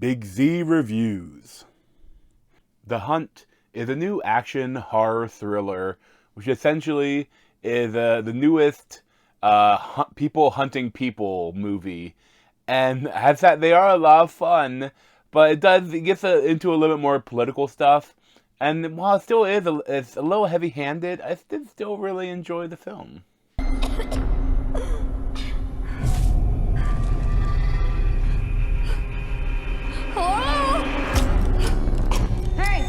Big Z Reviews. The Hunt is a new action horror thriller, which essentially is the newest people hunting people movie, and has that they are a lot of fun, but it gets into a little bit more political stuff. And while it still is it's a little heavy-handed, I did still really enjoy the film. Hello? Hey!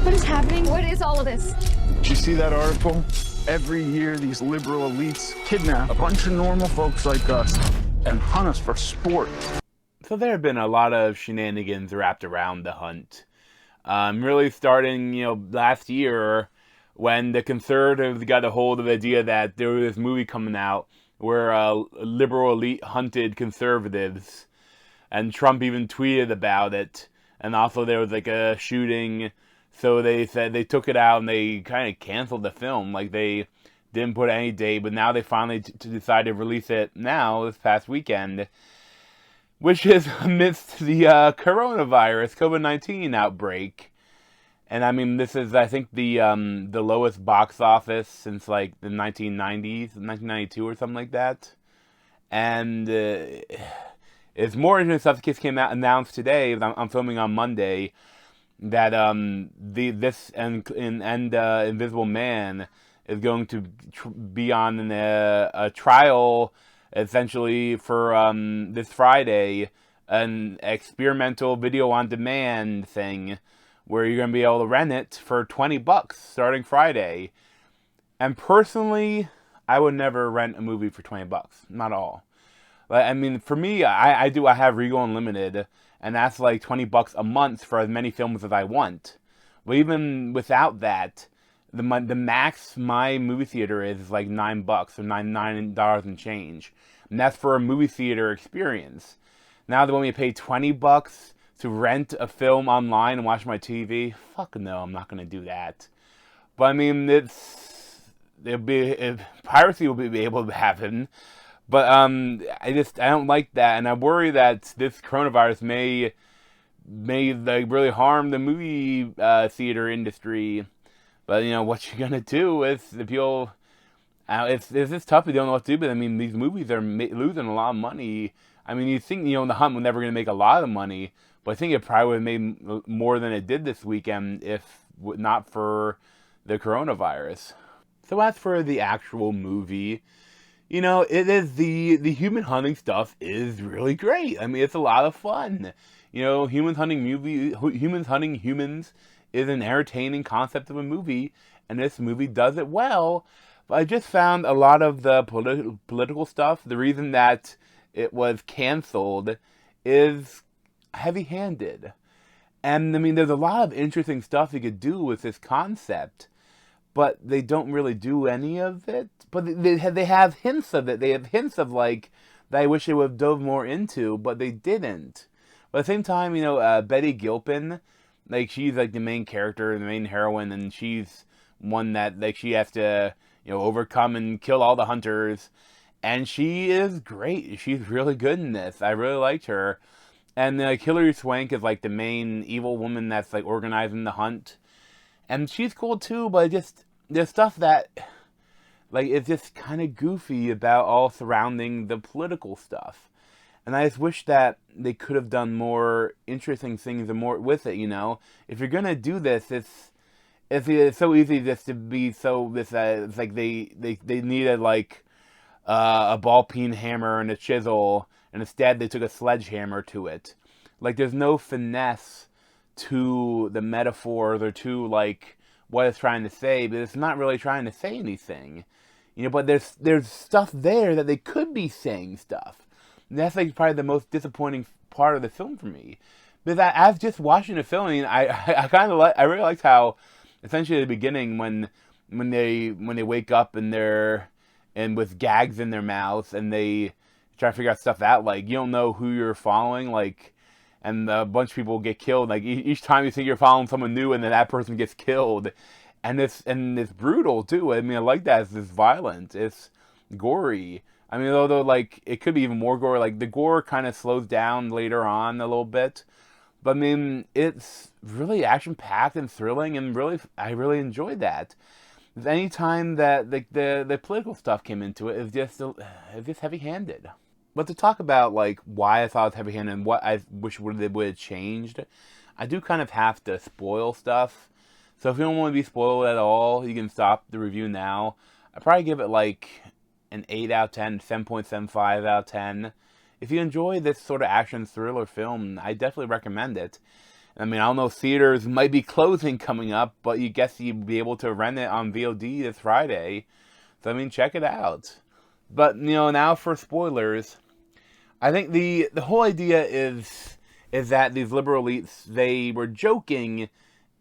What is happening? What is all of this? Did you see that article? Every year, these liberal elites kidnap a bunch of normal folks like us and hunt us for sport. So there have been a lot of shenanigans wrapped around the Hunt. Really starting, last year when the conservatives got a hold of the idea that there was this movie coming out where a liberal elite hunted conservatives, and Trump even tweeted about it. And also there was like a shooting, so they said they took it out and they kind of canceled the film. Like they didn't put any date, but now they finally decided to release it now, this past weekend, which is amidst the coronavirus, COVID-19 outbreak. And I mean, this is, I think, the lowest box office since like the 1990s, 1992 or something like that. And it's more interesting stuff that came out announced today. I'm filming on Monday that this Invisible Man is going to be on a trial, essentially, for this Friday, an experimental video on demand thing where you're going to be able to rent it for $20 starting Friday. And personally, I would never rent a movie for $20. Not at all. I mean, for me, I have Regal Unlimited, and that's like $20 a month for as many films as I want. But even without that, the max my movie theater is like $9 or $9 and change. And that's for a movie theater experience. Now they want me to pay $20 to rent a film online and watch my TV? Fuck no, I'm not gonna do that. But I mean, piracy will be able to happen. But I don't like that, and I worry that this coronavirus may like really harm the movie theater industry. But what you're gonna do is if you'll. It's tough. You don't know what to do, but I mean, these movies are losing a lot of money. I mean, you think, The Hunt was never going to make a lot of money, but I think it probably would have made more than it did this weekend if not for the coronavirus. So as for the actual movie, it is the human hunting stuff is really great. I mean, it's a lot of fun. Humans hunting humans is an entertaining concept of a movie, and this movie does it well. But I just found a lot of the political stuff, the reason that it was canceled, is heavy-handed. And, I mean, there's a lot of interesting stuff you could do with this concept, but they don't really do any of it. But they have hints of it. They have hints of, like, that I wish they would have dove more into, but they didn't. But at the same time, Betty Gilpin, like, she's, like, the main character, the main heroine, and she's one that, like, she has to overcome and kill all the hunters. And she is great. She's really good in this. I really liked her. And Hilary Swank is like the main evil woman that's like organizing the hunt. And she's cool too, but there's stuff that like is just kind of goofy about all surrounding the political stuff. And I just wish that they could have done more interesting things and more with it, If you're going to do this, it's so easy just to be so it's like they needed like a ball peen hammer and a chisel, and instead they took a sledgehammer to it. Like there's no finesse to the metaphors or to like what it's trying to say, but it's not really trying to say anything. But there's stuff there that they could be saying stuff. And that's like probably the most disappointing part of the film for me. Because I was just watching the film, and I really liked how essentially at the beginning when they wake up and they're with gags in their mouths and they try to figure out stuff out, like you don't know who you're following, like, and a bunch of people get killed. Like each time you think you're following someone new, and then that person gets killed, and it's brutal too. I mean, I like that. It's violent. It's gory. I mean, although, like, it could be even more gore. Like, the gore kind of slows down later on a little bit. But, I mean, it's really action-packed and thrilling, and really, I really enjoyed that. Any time that the political stuff came into it, it's just heavy-handed. But to talk about, like, why I thought it was heavy-handed and what I wish would have changed, I do kind of have to spoil stuff. So if you don't want to be spoiled at all, you can stop the review now. I'd probably give it, like, an 8 out of 10, 7.75 out of 10. If you enjoy this sort of action thriller film, I definitely recommend it. I mean, I don't know, theaters might be closing coming up, but you guess you'd be able to rent it on VOD this Friday. So, I mean, check it out. But, you know, now for spoilers. I think the whole idea is that these liberal elites, they were joking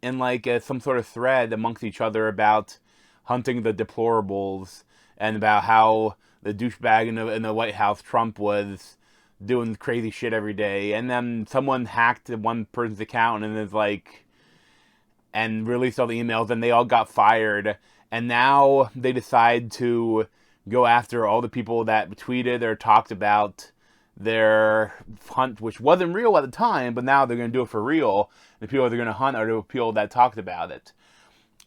in, like, some sort of thread amongst each other about hunting the deplorables and about how the douchebag in the White House, Trump, was doing crazy shit every day. And then someone hacked one person's account and is like, and released all the emails, and they all got fired. And now they decide to go after all the people that tweeted or talked about their hunt, which wasn't real at the time, but now they're going to do it for real. The people they're going to hunt are the people that talked about it.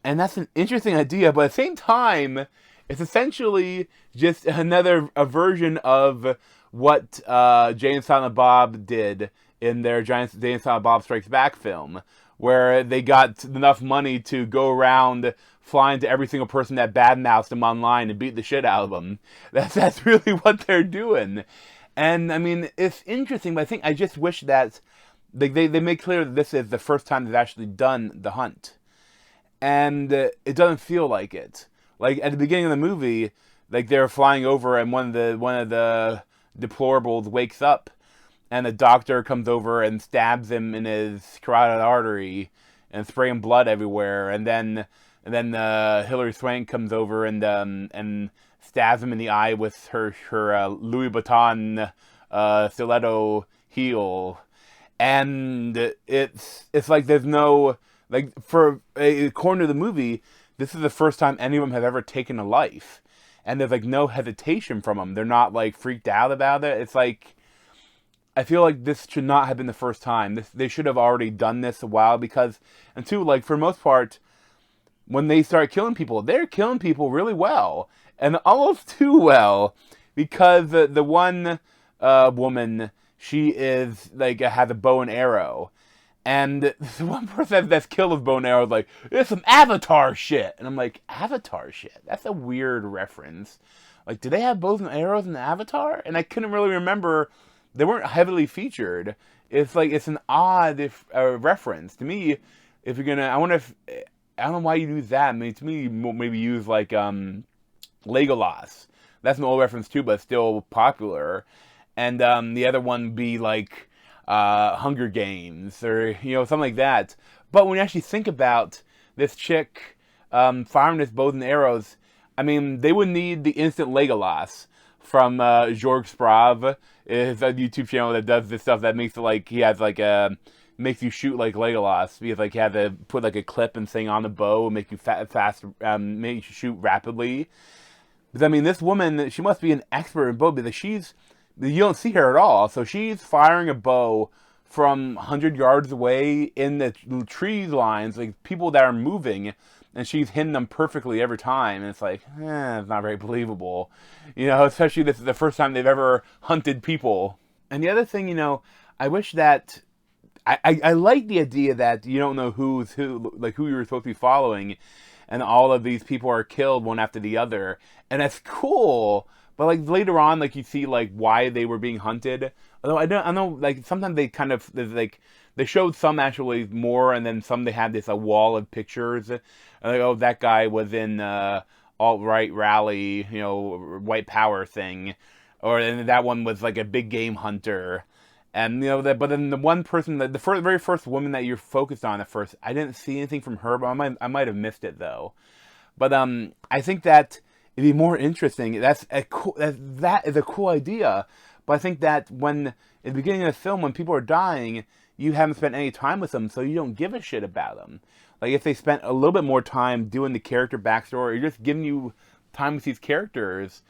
And that's an interesting idea, but at the same time, it's essentially just a version of what Jay and Silent Bob did in their Jay and Silent Bob Strikes Back film, where they got enough money to go around flying to every single person that badmouthed them online and beat the shit out of them. That's really what they're doing. And, I mean, it's interesting, but I just wish that they make clear that this is the first time they've actually done the hunt. And it doesn't feel like it. Like, at the beginning of the movie, like, they're flying over and one of the deplorables wakes up, and the doctor comes over and stabs him in his carotid artery and spraying blood everywhere. And then Hilary Swank comes over and stabs him in the eye with her Louis Vuitton stiletto heel. And it's like there's no, like, according to the movie, this is the first time any of them have ever taken a life. And there's, like, no hesitation from them. They're not, like, freaked out about it. It's like, I feel like this should not have been the first time. They should have already done this a while because, and two, like, for the most part, when they start killing people, they're killing people really well. And almost too well. Because the one woman, she is, like, has a bow and arrow. And the one person that's killed with bow and arrow is like, it's some Avatar shit. And I'm like, Avatar shit? That's a weird reference. Like, do they have bows and arrows in Avatar? And I couldn't really remember. They weren't heavily featured. It's like, it's an odd reference. To me, if you're gonna, I wonder if, I don't know why you use that. I mean, to me, maybe use, like, Legolas. That's an old reference too, but still popular. And the other one would be, like, Hunger Games or, you know, something like that. But when you actually think about this chick firing this bows and arrows, I mean, they would need the instant Legolas from Jorg Sprav. It's a YouTube channel that does this stuff that makes it like he has like makes you shoot like Legolas, because like he had to put like a clip and thing on the bow and make you make you shoot rapidly. But I mean, this woman, she must be an expert in bow because you don't see her at all. So she's firing a bow from 100 yards away in the tree lines, like people that are moving, and she's hitting them perfectly every time. And it's like, it's not very believable. You know, especially this is the first time they've ever hunted people. And the other thing, you know, I wish that, I like the idea that you don't know who's who, like who you're supposed to be following, and all of these people are killed one after the other. And that's cool. But, like, later on, like, you see, like, why they were being hunted. Although, I know, like, sometimes they kind of, like, they showed some actually more, and then some they had this, a wall of pictures. Like, oh, that guy was in, alt-right rally, you know, white power thing. Or, and that one was, like, a big game hunter. And, you know, but then the one person, the very first woman that you're focused on at first, I didn't see anything from her, but I might have missed it, though. But, I think that it'd be more interesting. That is a cool idea. But I think that when, in the beginning of the film, when people are dying, you haven't spent any time with them, so you don't give a shit about them. Like, if they spent a little bit more time doing the character backstory, or just giving you time with these characters,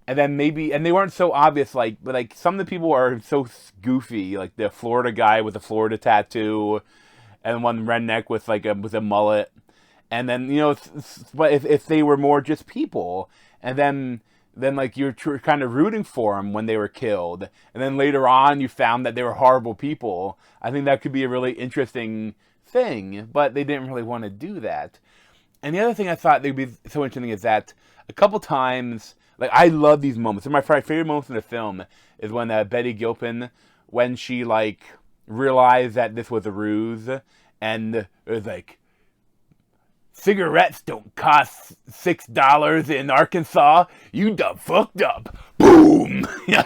And then maybe, and they weren't so obvious, but like some of the people are so goofy, like the Florida guy with a Florida tattoo, and one redneck with with a mullet, and then but if they were more just people, and then like you're kind of rooting for them when they were killed, and then later on you found that they were horrible people. I think that could be a really interesting thing, but they didn't really want to do that. And the other thing I thought they'd be so interesting is that a couple times, like I love these moments. And my favorite moments in the film is when Betty Gilpin, when she like realized that this was a ruse, and it was like, cigarettes don't cost $6 in Arkansas. You done fucked up. Boom. Yeah,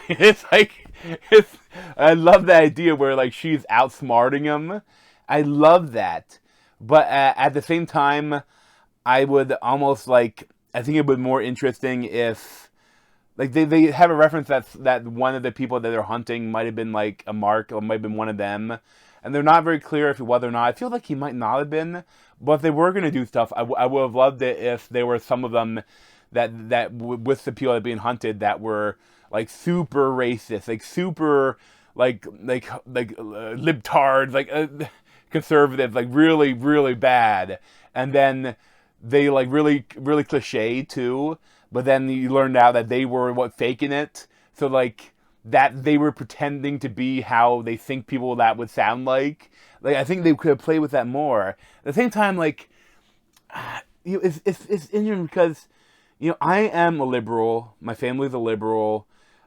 I love the idea where like she's outsmarting him. I love that, but at the same time, I would almost like, I think it would be more interesting if, like, they have a reference that one of the people that they're hunting might have been like a mark, or might have been one of them, and they're not very clear if whether or not. I feel like he might not have been, but if they were going to do stuff, I would have loved it if there were some of them that with the people that are being hunted that were like super racist, like super like libtards, like conservative, like really really bad, and then they like really really cliche too, but then you learned out that they were faking it, so like that they were pretending to be how they think people that would sound like I think they could have played with that more. At the same time, like it's interesting because I am a liberal, my family's a liberal,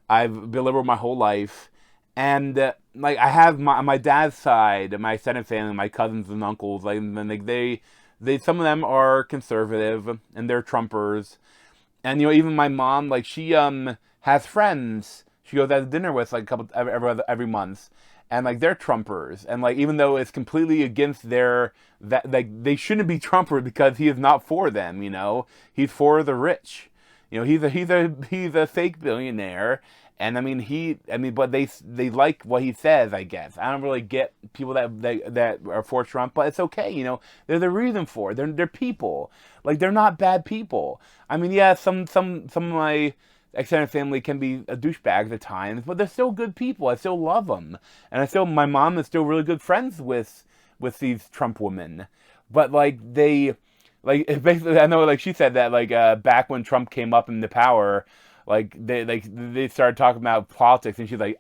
I've been liberal my whole life, and like I have my dad's side, my extended family, my cousins and uncles, like, and like they some of them are conservative and they're Trumpers, and even my mom, like she has friends she goes out to dinner with like every month, and like they're Trumpers, and like even though it's completely against that like they shouldn't be Trumpers because he is not for them, he's for the rich, he's a fake billionaire. And but they like what he says, I guess. I don't really get people that are for Trump, but it's okay, There's a reason for it. They're people. Like they're not bad people. I mean, yeah, some of my extended family can be a douchebag at times, but they're still good people. I still love them, and my mom is still really good friends with these Trump women. But like basically, I know like she said that like back when Trump came up into power, like they started talking about politics, and she's like,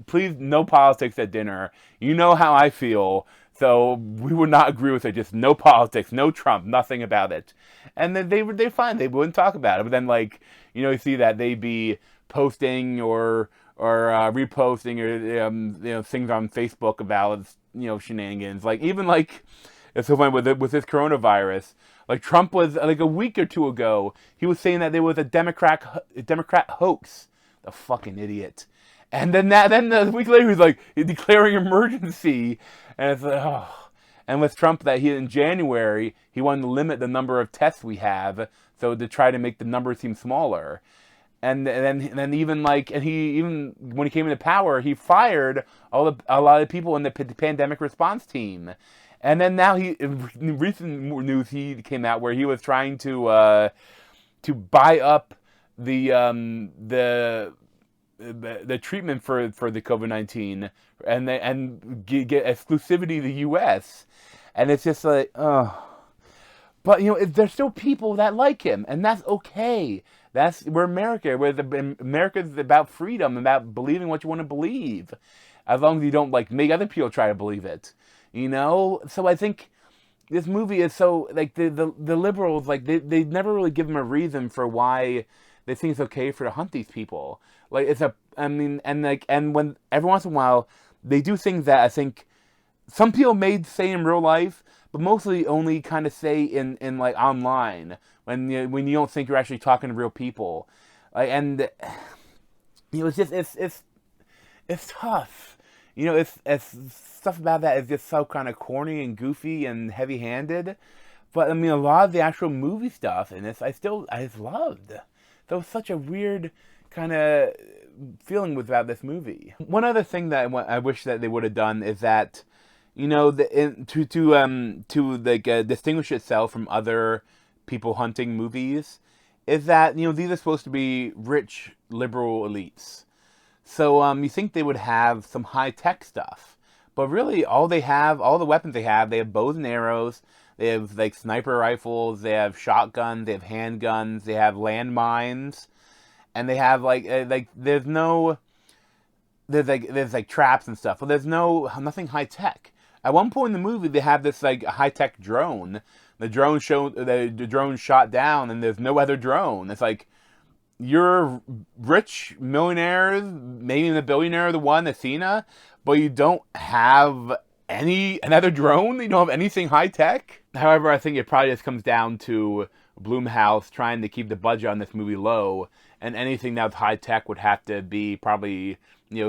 please, no politics at dinner. You know how I feel, so we would not agree with it. Just no politics, no Trump, nothing about it. And then they're fine. They wouldn't talk about it. But then you see that they'd be posting or reposting or things on Facebook about shenanigans. Like even like it's so funny with this coronavirus. Like Trump was like a week or two ago, he was saying that there was a Democrat hoax. The fucking idiot. And then a week later he's declaring emergency, and it's like, oh. And with Trump, that in January he wanted to limit the number of tests we have, so to try to make the numbers seem smaller. And then even when he came into power, he fired a lot of people in the pandemic response team. And then now in recent news, he came out where he was trying to buy up the treatment for the COVID-19 and get exclusivity to the U.S. And it's just like, oh. But there's still people that like him, and that's okay. We're America. America's about freedom, about believing what you want to believe, as long as you don't make other people try to believe it. So I think this movie is so the liberals they never really give them a reason for why they think it's okay to hunt these people. And when every once in a while they do things that I think some people may say in real life, but mostly only kind of say in online when you don't think you're actually talking to real people. It's just it's tough. It's stuff about that is just so kind of corny and goofy and heavy-handed. But a lot of the actual movie stuff in this, I just loved. That was such a weird kind of feeling about this movie. One other thing that I wish that they would have done is that, to distinguish itself from other people hunting movies, is that, these are supposed to be rich liberal elites. So you think they would have some high-tech stuff. But really, all the weapons they have bows and arrows, they have, like, sniper rifles, they have shotguns, they have handguns, they have landmines, and they have, there's like traps and stuff, but there's nothing high-tech. At one point in the movie, they have this, like, high-tech drone. The drone shot down, and there's no other drone. It's like, you're rich millionaires, maybe the billionaire, the one, Athena, but you don't have another drone? You don't have anything high-tech? However, I think it probably just comes down to Blumhouse trying to keep the budget on this movie low, and anything that's high-tech would have to be probably,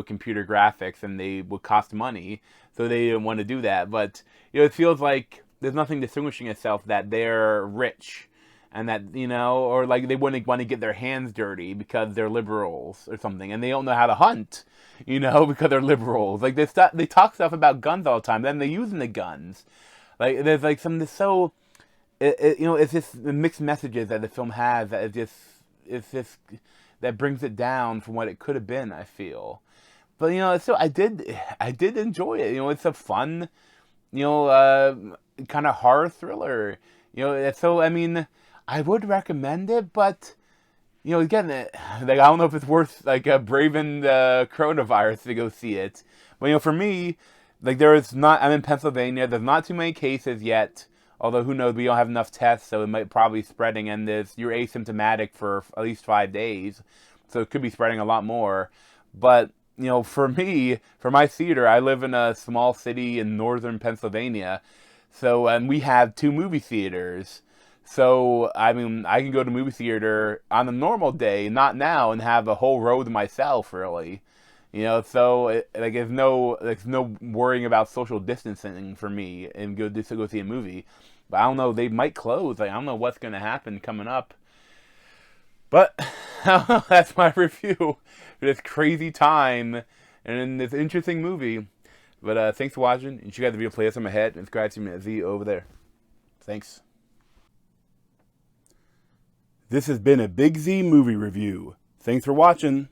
computer graphics, and they would cost money, so they didn't want to do that. But, it feels like there's nothing distinguishing itself that they're rich, and that, or like they wouldn't want to get their hands dirty because they're liberals or something, and they don't know how to hunt, because they're liberals. Like, they talk stuff about guns all the time, then they're using the guns. Like, there's like something so, it's just the mixed messages that the film has that it's just that brings it down from what it could have been, I feel. But, so I did enjoy it. It's a fun, kind of horror thriller. So, I mean, I would recommend it, but, again, like, I don't know if it's worth, like, braving the coronavirus to go see it. But, for me, like, I'm in Pennsylvania, there's not too many cases yet, although who knows, we don't have enough tests, so it might probably be spreading, and you're asymptomatic for at least 5 days, so it could be spreading a lot more. But, for me, for my theater, I live in a small city in northern Pennsylvania, so, and we have 2 movie theaters. So, I mean, I can go to movie theater on a normal day, not now, and have a whole row to myself, really. So, there's no worrying about social distancing for me and go see a movie. But I don't know, they might close. Like, I don't know what's going to happen coming up. But, that's my review for this crazy time and this interesting movie. But, thanks for watching. You should guys be a playlist on my head and subscribe to me at Z over there. Thanks. This has been a Big Z movie review. Thanks for watching.